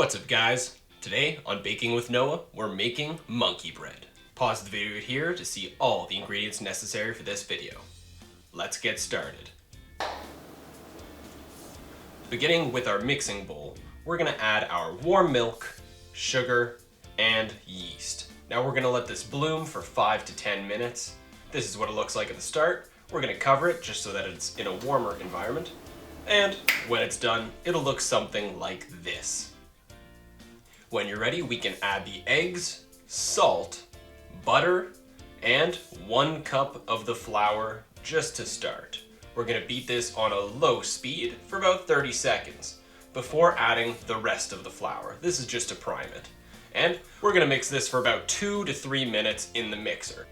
What's up guys? Today on Baking with Noah, we're making monkey bread. Pause the video here to see all the ingredients necessary for this video. Let's get started. Beginning with our mixing bowl, we're gonna add our warm milk, sugar, and yeast. Now we're gonna let this bloom for 5 to 10 minutes. This is what it looks like at the start. We're gonna cover it just so that it's in a warmer environment. And when it's done, it'll look something like this. When you're ready, we can add the eggs, salt, butter, and 1 cup of the flour just to start. We're gonna beat this on a low speed for about 30 seconds before adding the rest of the flour. This is just to prime it. And we're gonna mix this for about 2 to 3 minutes in the mixer.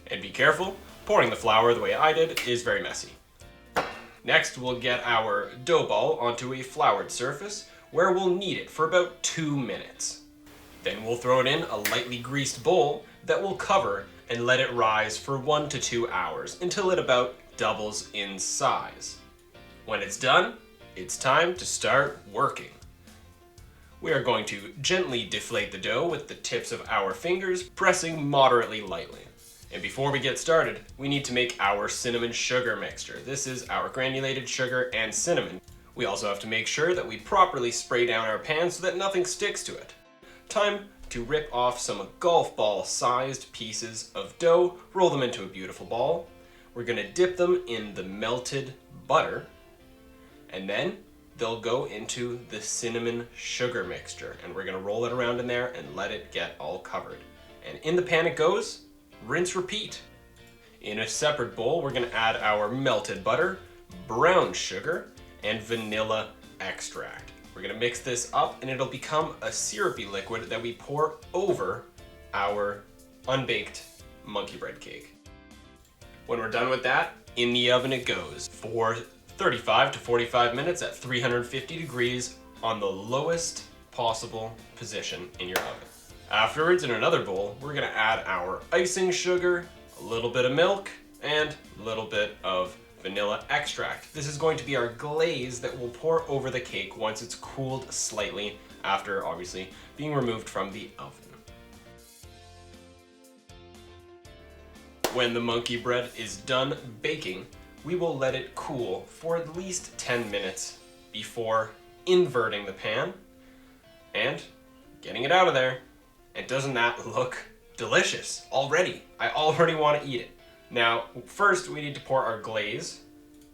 And be careful, pouring the flour the way I did is very messy. Next, we'll get our dough ball onto a floured surface where we'll knead it for about 2 minutes. Then we'll throw it in a lightly greased bowl that we'll cover and let it rise for 1 to 2 hours until it about doubles in size. When it's done, it's time to start working. We are going to gently deflate the dough with the tips of our fingers, pressing moderately lightly. And before we get started, we need to make our cinnamon sugar mixture. This is our granulated sugar and cinnamon. We also have to make sure that we properly spray down our pan so that nothing sticks to it. Time to rip off some golf ball sized pieces of dough, roll them into a beautiful ball. We're gonna dip them in the melted butter, and then they'll go into the cinnamon sugar mixture, and we're gonna roll it around in there and let it get all covered. And in the pan it goes, rinse, repeat. In a separate bowl, we're gonna add our melted butter, brown sugar, and vanilla extract. We're gonna mix this up and it'll become a syrupy liquid that we pour over our unbaked monkey bread cake. When we're done with that, in the oven it goes for 35 to 45 minutes at 350 degrees on the lowest possible position in your oven. Afterwards, in another bowl, we're gonna add our icing sugar, a little bit of milk, and a little bit of vanilla extract. This is going to be our glaze that we'll pour over the cake once it's cooled slightly after, obviously, being removed from the oven. When the monkey bread is done baking, we will let it cool for at least 10 minutes before inverting the pan and getting it out of there. And doesn't that look delicious already? I already want to eat it. Now, first we need to pour our glaze.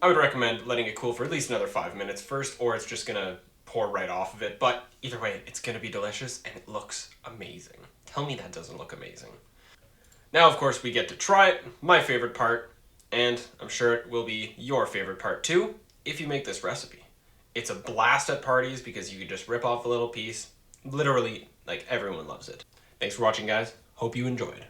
I would recommend letting it cool for at least another 5 minutes first, or it's just gonna pour right off of it. But either way, it's gonna be delicious and it looks amazing. Tell me that doesn't look amazing. Now, of course, we get to try it, my favorite part, and I'm sure it will be your favorite part too, if you make this recipe. It's a blast at parties because you can just rip off a little piece. Literally, like, everyone loves it. Thanks for watching, guys. Hope you enjoyed.